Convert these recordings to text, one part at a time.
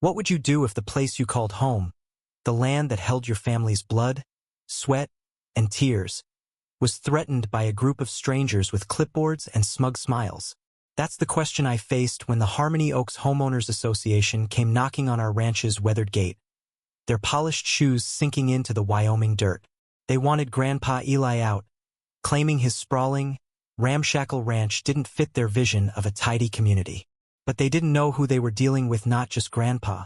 What would you do if the place you called home, the land that held your family's blood, sweat, and tears, was threatened by a group of strangers with clipboards and smug smiles? That's the question I faced when the Harmony Oaks Homeowners Association came knocking on our ranch's weathered gate, their polished shoes sinking into the Wyoming dirt. They wanted Grandpa Eli out, claiming his sprawling, ramshackle ranch didn't fit their vision of a tidy community. But they didn't know who they were dealing with, not just Grandpa,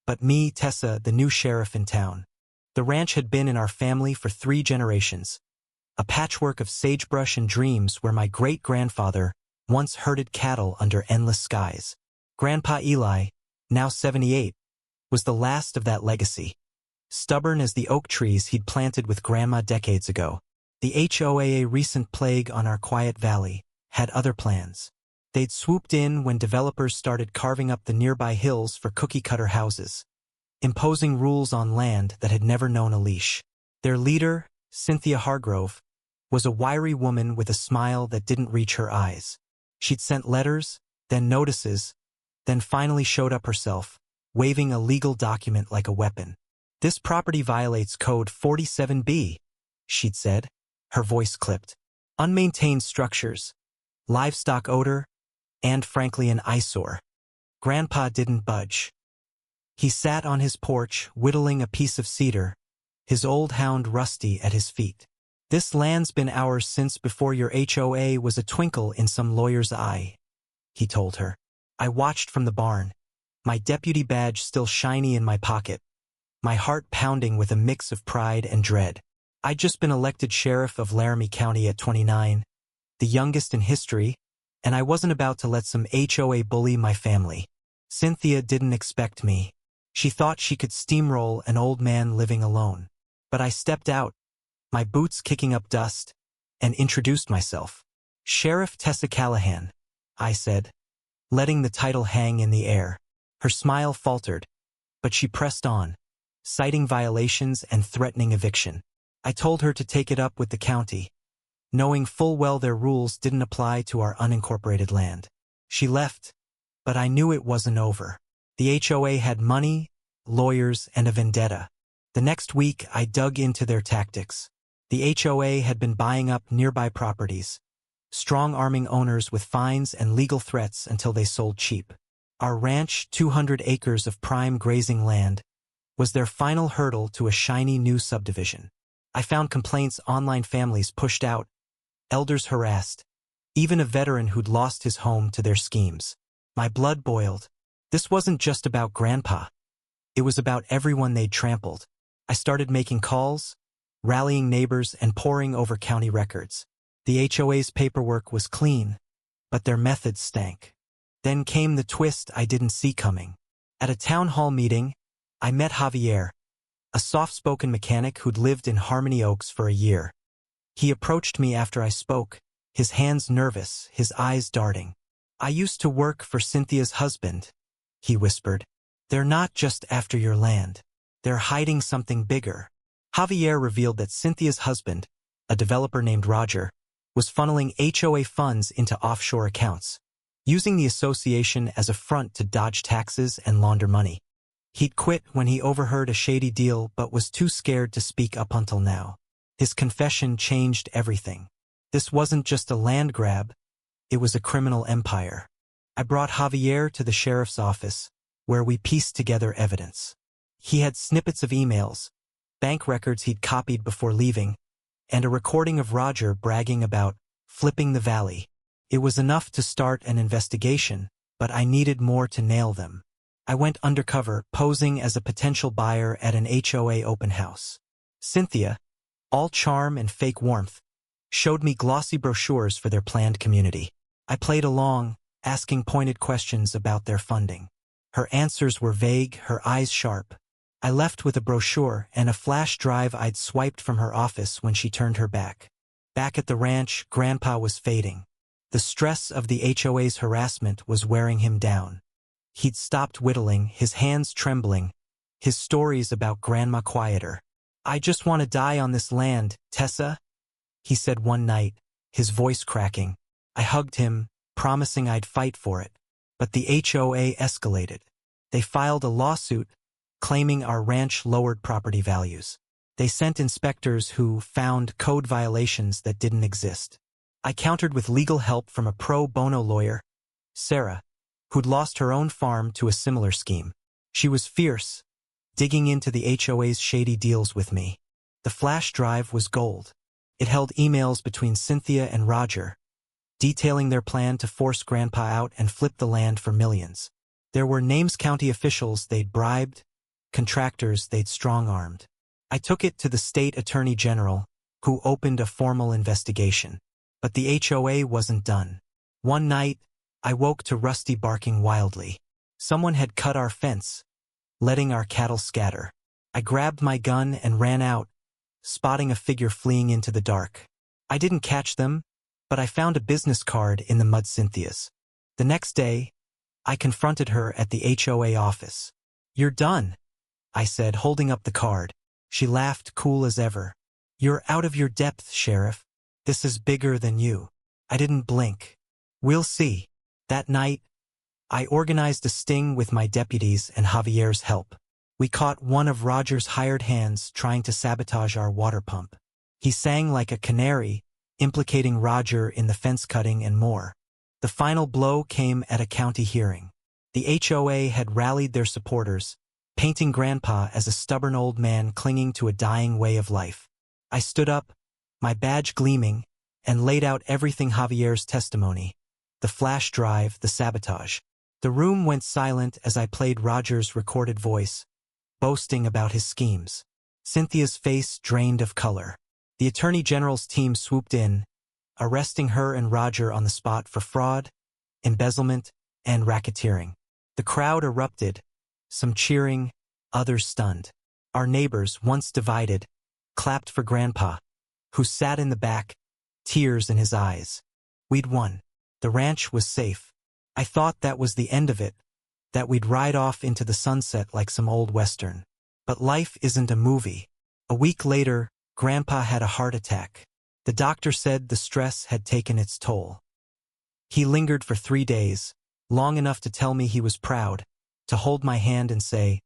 but me, Tessa, the new sheriff in town. The ranch had been in our family for 3 generations, a patchwork of sagebrush and dreams where my great-grandfather once herded cattle under endless skies. Grandpa Eli, now 78, was the last of that legacy. Stubborn as the oak trees he'd planted with Grandma decades ago, the HOA, recent plague on our quiet valley, had other plans. They'd swooped in when developers started carving up the nearby hills for cookie-cutter houses, imposing rules on land that had never known a leash. Their leader, Cynthia Hargrove, was a wiry woman with a smile that didn't reach her eyes. She'd sent letters, then notices, then finally showed up herself, waving a legal document like a weapon. "This property violates Code 47B, she'd said, her voice clipped. "Unmaintained structures, livestock odor, and frankly an eyesore." Grandpa didn't budge. He sat on his porch, whittling a piece of cedar, his old hound Rusty at his feet. "This land's been ours since before your HOA was a twinkle in some lawyer's eye," he told her. I watched from the barn, my deputy badge still shiny in my pocket, my heart pounding with a mix of pride and dread. I'd just been elected sheriff of Laramie County at 29, the youngest in history, and I wasn't about to let some HOA bully my family. Cynthia didn't expect me. She thought she could steamroll an old man living alone. But I stepped out, my boots kicking up dust, and introduced myself. "Sheriff Tessa Callahan," I said, letting the title hang in the air. Her smile faltered, but she pressed on, citing violations and threatening eviction. I told her to take it up with the county, knowing full well their rules didn't apply to our unincorporated land. She left, but I knew it wasn't over. The HOA had money, lawyers, and a vendetta. The next week, I dug into their tactics. The HOA had been buying up nearby properties, strong-arming owners with fines and legal threats until they sold cheap. Our ranch, 200 acres of prime grazing land, was their final hurdle to a shiny new subdivision. I found complaints, online families pushed out, elders harassed, even a veteran who'd lost his home to their schemes. My blood boiled. This wasn't just about Grandpa. It was about everyone they'd trampled. I started making calls, rallying neighbors, and poring over county records. The HOA's paperwork was clean, but their methods stank. Then came the twist I didn't see coming. At a town hall meeting, I met Javier, a soft-spoken mechanic who'd lived in Harmony Oaks for a year. He approached me after I spoke, his hands nervous, his eyes darting. "I used to work for Cynthia's husband," he whispered. "They're not just after your land. They're hiding something bigger." Javier revealed that Cynthia's husband, a developer named Roger, was funneling HOA funds into offshore accounts, using the association as a front to dodge taxes and launder money. He'd quit when he overheard a shady deal but was too scared to speak up until now. His confession changed everything. This wasn't just a land grab, it was a criminal empire. I brought Javier to the sheriff's office, where we pieced together evidence. He had snippets of emails, bank records he'd copied before leaving, and a recording of Roger bragging about flipping the valley. It was enough to start an investigation, but I needed more to nail them. I went undercover, posing as a potential buyer at an HOA open house. Cynthia, all charm and fake warmth, showed me glossy brochures for their planned community. I played along, asking pointed questions about their funding. Her answers were vague, her eyes sharp. I left with a brochure and a flash drive I'd swiped from her office when she turned her back. Back at the ranch, Grandpa was fading. The stress of the HOA's harassment was wearing him down. He'd stopped whittling, his hands trembling, his stories about Grandma quieter. "I just want to die on this land, Tessa," he said one night, his voice cracking. I hugged him, promising I'd fight for it. But the HOA escalated. They filed a lawsuit claiming our ranch lowered property values. They sent inspectors who found code violations that didn't exist. I countered with legal help from a pro bono lawyer, Sarah, who'd lost her own farm to a similar scheme. She was fierce, digging into the HOA's shady deals with me. The flash drive was gold. It held emails between Cynthia and Roger, detailing their plan to force Grandpa out and flip the land for millions. There were names county officials they'd bribed, contractors they'd strong-armed. I took it to the state attorney general, who opened a formal investigation. But the HOA wasn't done. One night, I woke to Rusty barking wildly. Someone had cut our fence, letting our cattle scatter. I grabbed my gun and ran out, spotting a figure fleeing into the dark. I didn't catch them, but I found a business card in the mud Cynthia's. The next day, I confronted her at the HOA office. "You're done," I said, holding up the card. She laughed, cool as ever. "You're out of your depth, Sheriff. This is bigger than you." I didn't blink. "We'll see." That night, I organized a sting with my deputies and Javier's help. We caught one of Roger's hired hands trying to sabotage our water pump. He sang like a canary, implicating Roger in the fence cutting and more. The final blow came at a county hearing. The HOA had rallied their supporters, painting Grandpa as a stubborn old man clinging to a dying way of life. I stood up, my badge gleaming, and laid out everything: Javier's testimony, the flash drive, the sabotage. The room went silent as I played Roger's recorded voice, boasting about his schemes. Cynthia's face drained of color. The Attorney General's team swooped in, arresting her and Roger on the spot for fraud, embezzlement, and racketeering. The crowd erupted, some cheering, others stunned. Our neighbors, once divided, clapped for Grandpa, who sat in the back, tears in his eyes. We'd won. The ranch was safe. I thought that was the end of it, that we'd ride off into the sunset like some old western. But life isn't a movie. A week later, Grandpa had a heart attack. The doctor said the stress had taken its toll. He lingered for 3 days, long enough to tell me he was proud, to hold my hand and say,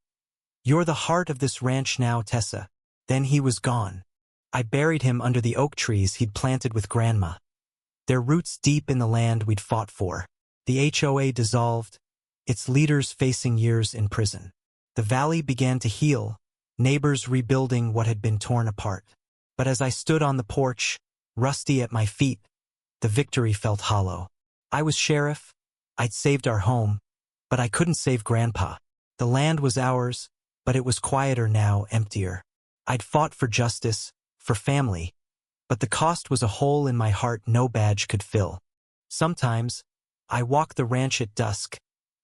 "You're the heart of this ranch now, Tessa." Then he was gone. I buried him under the oak trees he'd planted with Grandma, their roots deep in the land we'd fought for. The HOA dissolved, its leaders facing years in prison. The valley began to heal, neighbors rebuilding what had been torn apart. But as I stood on the porch, Rusty at my feet, the victory felt hollow. I was sheriff, I'd saved our home, but I couldn't save Grandpa. The land was ours, but it was quieter now, emptier. I'd fought for justice, for family, but the cost was a hole in my heart no badge could fill. Sometimes, I walk the ranch at dusk,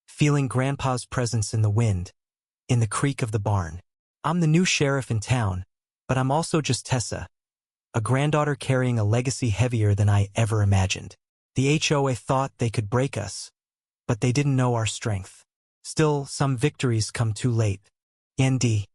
feeling Grandpa's presence in the wind, in the creak of the barn. I'm the new sheriff in town, but I'm also just Tessa, a granddaughter carrying a legacy heavier than I ever imagined. The HOA thought they could break us, but they didn't know our strength. Still, some victories come too late. ND.